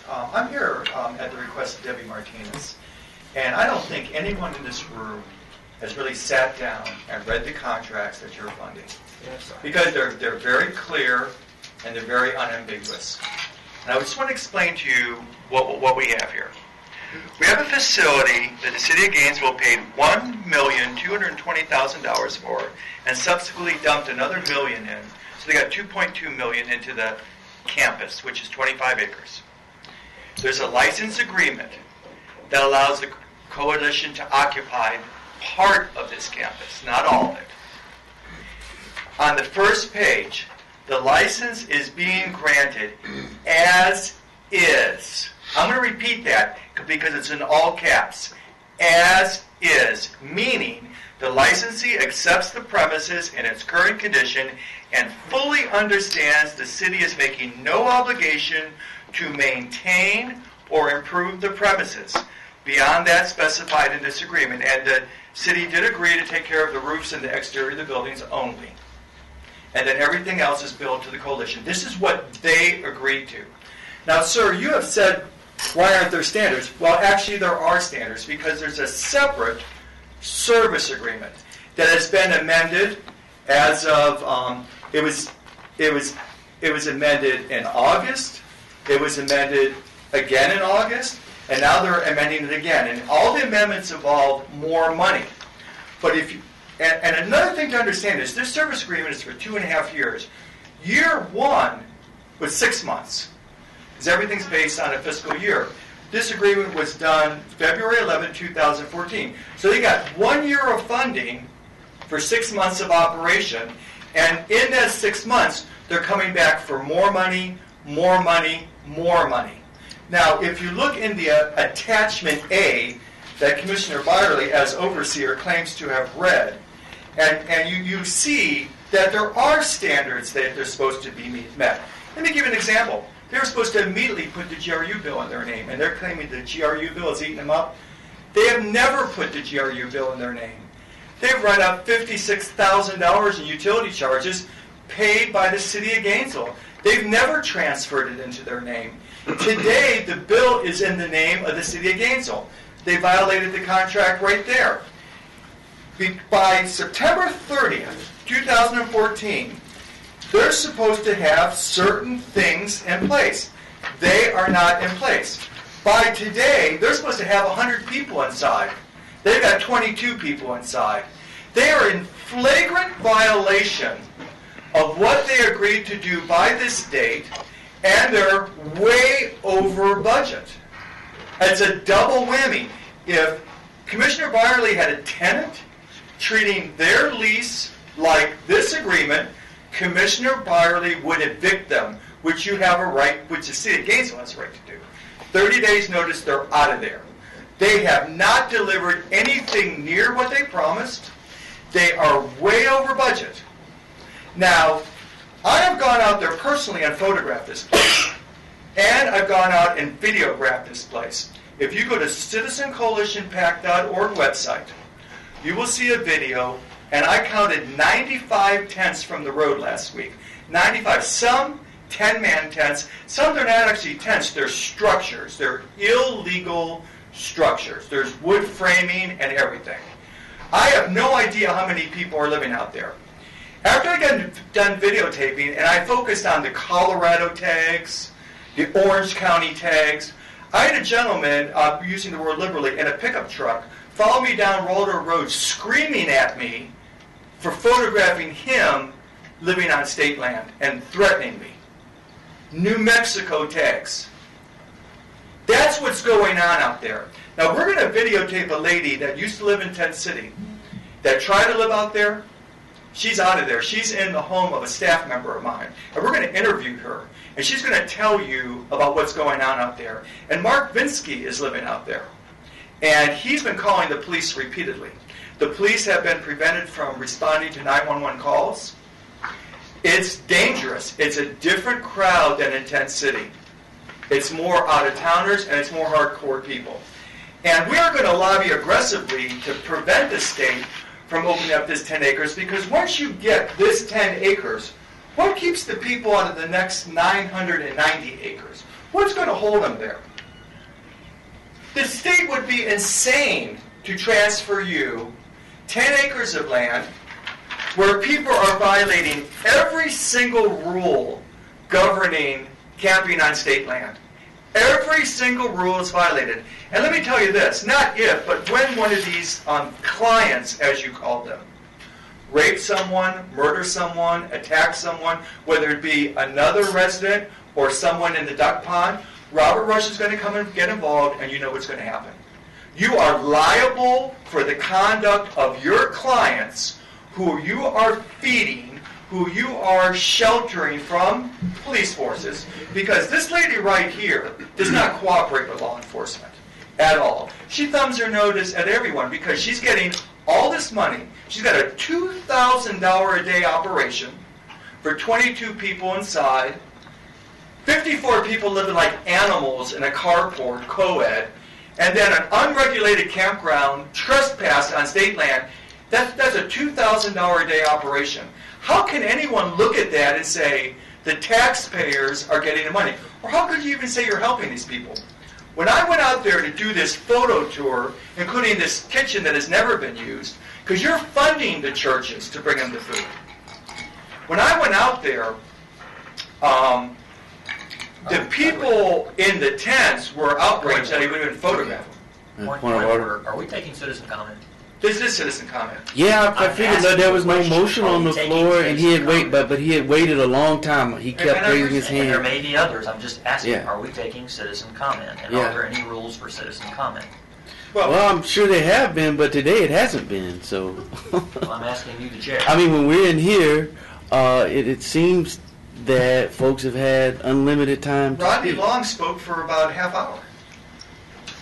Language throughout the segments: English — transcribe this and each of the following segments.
I'm here at the request of Debbie Martinez, and I don't think anyone in this room has really sat down and read the contracts that you're funding, because they're very clear and they're very unambiguous. And I just want to explain to you what we have here. We have a facility that the City of Gainesville paid $1,220,000 for, and subsequently dumped another million in. So they got $2.2 million into the campus, which is 25 acres. There's a license agreement that allows the coalition to occupy part of this campus, not all of it. On the first page, the license is being granted as is. I'm going to repeat that because it's in all caps. As is, meaning the licensee accepts the premises in its current condition and fully understands the city is making no obligation to maintain or improve the premises beyond that specified in this agreement. And the city did agree to take care of the roofs and the exterior of the buildings only. And then everything else is billed to the coalition. This is what they agreed to. Now, sir, you have said, why aren't there standards? Well, actually, there are standards because there's a separate service agreement that has been amended as of it was amended in August. It was amended again in August, and now they're amending it again. And all the amendments involve more money. But if you and another thing to understand is this service agreement is for 2.5 years. Year one was 6 months, because everything's based on a fiscal year. This agreement was done February 11, 2014. So they got 1 year of funding for 6 months of operation, and in that 6 months, they're coming back for more money, more money, more money. Now, if you look in the attachment A that Commissioner Byerly, as overseer, claims to have read, and you see that there are standards that they're supposed to be met. Let me give you an example. They were supposed to immediately put the GRU bill in their name, and they're claiming the GRU bill is eating them up. They have never put the GRU bill in their name. They've run up $56,000 in utility charges paid by the City of Gainesville. They've never transferred it into their name. Today, the bill is in the name of the City of Gainesville. They violated the contract right there. By September 30th, 2014, they're supposed to have certain things in place. They are not in place. By today, they're supposed to have 100 people inside. They've got 22 people inside. They are in flagrant violation of what they agreed to do by this date, and they're way over budget. It's a double whammy. If Commissioner Byerly had a tenant treating their lease like this agreement, Commissioner Byerly would evict them, which you have a right, which the City of Gainesville has a right to do. 30 days notice, they're out of there. They have not delivered anything near what they promised. They are way over budget. Now, I have gone out there personally and photographed this place. And I've gone out and videographed this place. If you go to citizencoalitionpac.org website, you will see a video, and I counted 95 tents from the road last week. 95. Some 10-man tents. Some they're not actually tents. They're structures. They're illegal structures. There's wood framing and everything. I have no idea how many people are living out there. After I got done videotaping, and I focused on the Colorado tags, the Orange County tags, I had a gentleman, using the word liberally, in a pickup truck, follow me down Roller Road screaming at me for photographing him living on state land and threatening me. New Mexico tags. That's what's going on out there. Now, we're going to videotape a lady that used to live in Tent City that tried to live out there. She's out of there. She's in the home of a staff member of mine. And we're going to interview her. And she's going to tell you about what's going on out there. And Mark Vinsky is living out there. And he's been calling the police repeatedly. The police have been prevented from responding to 911 calls. It's dangerous. It's a different crowd than in Tent City. It's more out-of-towners and it's more hardcore people. And we are going to lobby aggressively to prevent the state from opening up this 10 acres, because once you get this 10 acres, what keeps the people out of the next 990 acres? What's going to hold them there? The state would be insane to transfer you 10 acres of land where people are violating every single rule governing camping on state land. Every single rule is violated. And let me tell you this, not if, but when one of these clients, as you call them, rape someone, murder someone, attack someone, whether it be another resident or someone in the duck pond, Robert Rush is going to come and get involved, and you know what's going to happen. You are liable for the conduct of your clients who you are feeding, who you are sheltering from police forces, because this lady right here does not cooperate with law enforcement at all. She thumbs her nose at everyone because she's getting all this money. She's got a $2,000 a day operation for 22 people inside, 54 people living like animals in a carport, co-ed, and then an unregulated campground trespass on state land. That's a $2,000 a day operation. How can anyone look at that and say the taxpayers are getting the money? Or how could you even say you're helping these people? When I went out there to do this photo tour, including this kitchen that has never been used, because you're funding the churches to bring them the food. When I went out there, the people in the tents were outraged that he would even photograph them. Point of order. Are we taking citizen comment? This is citizen comment. Yeah, I figured that there was no motion on the floor, and he had waited, but he had waited a long time. He kept raising his hand. There may be others. I'm just asking, Yeah. are we taking citizen comment? And Yeah. are there any rules for citizen comment? Well, I'm sure they have been, but today it hasn't been. So, Well, I'm asking you, the chair. I mean, when we're in here, it seems that folks have had unlimited time to Rodney speak. Long spoke for about a half hour,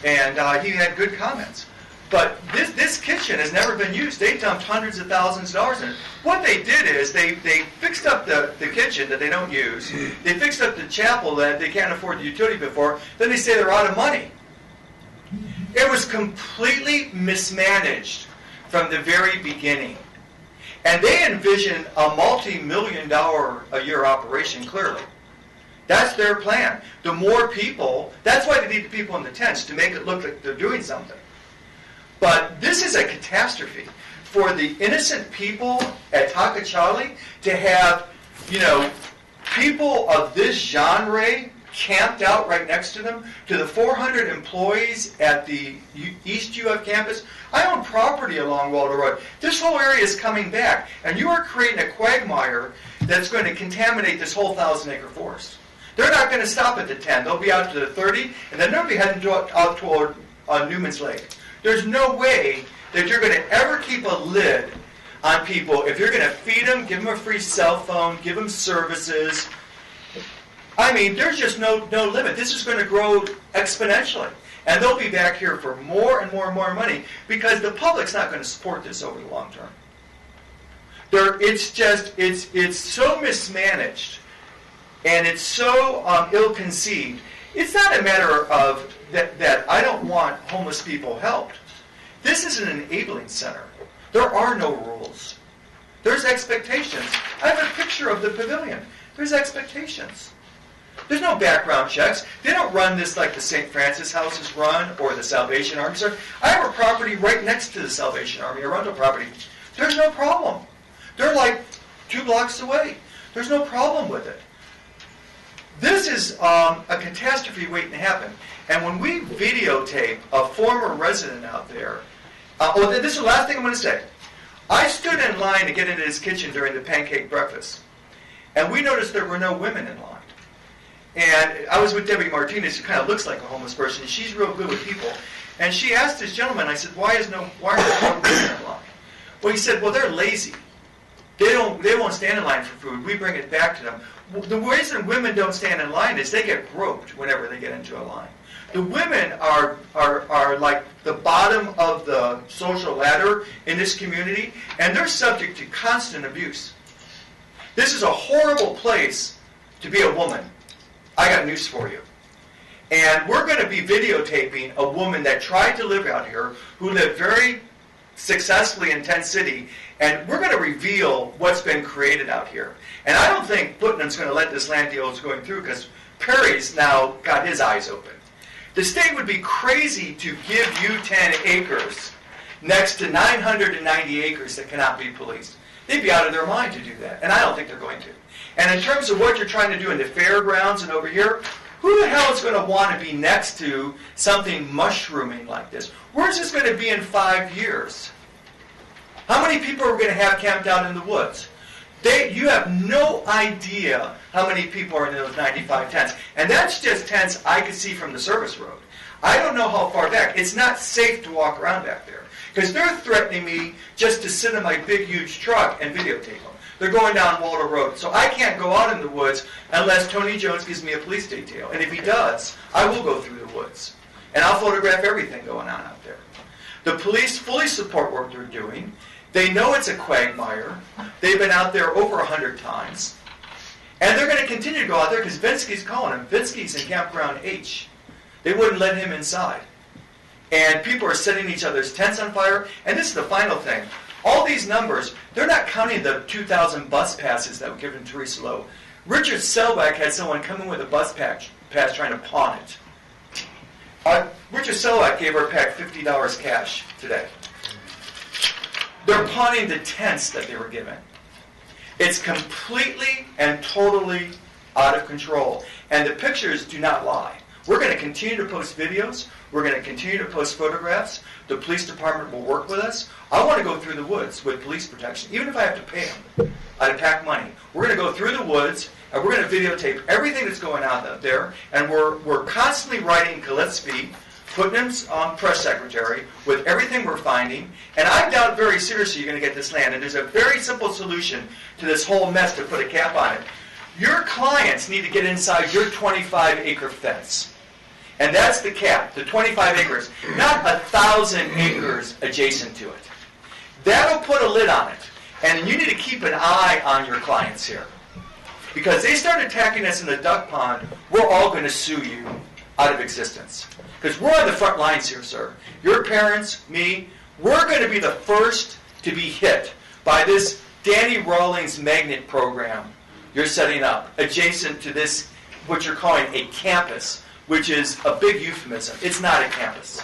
and he had good comments. But this kitchen has never been used. They dumped hundreds of thousands of dollars in it. What they did is they fixed up the kitchen that they don't use. They fixed up the chapel that they can't afford the utility before. Then they say they're out of money. It was completely mismanaged from the very beginning. And they envisioned a multi-million-dollar-a-year operation, clearly. That's their plan. The more people, that's why they need the people in the tents, to make it look like they're doing something. But this is a catastrophe for the innocent people at Takachali to have, people of this genre camped out right next to them, to the 400 employees at the East UF campus. I own property along Waldo Road. This whole area is coming back, and you are creating a quagmire that's going to contaminate this whole 1,000-acre forest. They're not going to stop at the 10. They'll be out to the 30, and then they'll be heading out toward Newman's Lake. There's no way that you're going to ever keep a lid on people if you're going to feed them, give them a free cell phone, give them services. I mean, there's just no limit. This is going to grow exponentially. And they'll be back here for more and more and more money because the public's not going to support this over the long term. It's so mismanaged and it's so ill-conceived. It's not a matter of that I don't want homeless people helped. This is an enabling center. There are no rules. There's expectations. I have a picture of the pavilion. There's expectations. There's no background checks. They don't run this like the St. Francis House is run or the Salvation Army. I have a property right next to the Salvation Army, a rental property. There's no problem. They're like 2 blocks away. There's no problem with it. This is a catastrophe waiting to happen. And when we videotape a former resident out there, this is the last thing I'm going to say. I stood in line to get into his kitchen during the pancake breakfast, and we noticed there were no women in line. And I was with Debbie Martinez, who kind of looks like a homeless person. She's real good with people. And she asked this gentleman, I said, why aren't there no women in line? Well, he said, well, they're lazy. They won't stand in line for food. We bring it back to them. The reason women don't stand in line is they get groped whenever they get into a line. The women are like the bottom of the social ladder in this community, and they're subject to constant abuse. This is a horrible place to be a woman. I got news for you. And we're going to be videotaping a woman that tried to live out here, who lived very successfully in Tent City, and we're going to reveal what's been created out here. And I don't think Putnam's going to let this land deal that's going through, because Perry's now got his eyes open. The state would be crazy to give you 10 acres next to 990 acres that cannot be policed. They'd be out of their mind to do that, and I don't think they're going to. And in terms of what you're trying to do in the fairgrounds and over here, who the hell is going to want to be next to something mushrooming like this? Where's this going to be in 5 years? How many people are we going to have camped out in the woods? You have no idea how many people are in those 95 tents. And that's just tents I could see from the service road. I don't know how far back. It's not safe to walk around back there. Because they're threatening me just to sit in my big, huge truck and videotape them. They're going down Walter Road. So I can't go out in the woods unless Tony Jones gives me a police detail. And if he does, I will go through the woods. And I'll photograph everything going on out there. The police fully support what they're doing. They know it's a quagmire. They've been out there over 100 times. And they're going to continue to go out there because Vinsky's calling him. Vinsky's in Campground H. They wouldn't let him inside. And people are setting each other's tents on fire. And this is the final thing. All these numbers, they're not counting the 2,000 bus passes that were given to Teresa Lowe. Richard Selbeck had someone come in with a bus pass trying to pawn it. Richard Selbeck gave her pack $50 cash today. They're pawning the tents that they were given. It's completely and totally out of control. And the pictures do not lie. We're going to continue to post videos. We're going to continue to post photographs. The police department will work with us. I want to go through the woods with police protection, even if I have to pay them out of PAC money. We're going to go through the woods, and we're going to videotape everything that's going on out there. And we're constantly writing Gillespie, putting him on press secretary with everything we're finding. And I doubt very seriously you're going to get this land. And there's a very simple solution to this whole mess to put a cap on it. Your clients need to get inside your 25-acre fence. And that's the cap, the 25 acres, not 1,000 acres adjacent to it. That'll put a lid on it. And you need to keep an eye on your clients here. Because they start attacking us in the duck pond, we're all going to sue you out of existence. Because we're on the front lines here, sir. Your parents, me, we're going to be the first to be hit by this Danny Rawlings magnet program you're setting up adjacent to this, what you're calling a campus, which is a big euphemism. It's not a campus.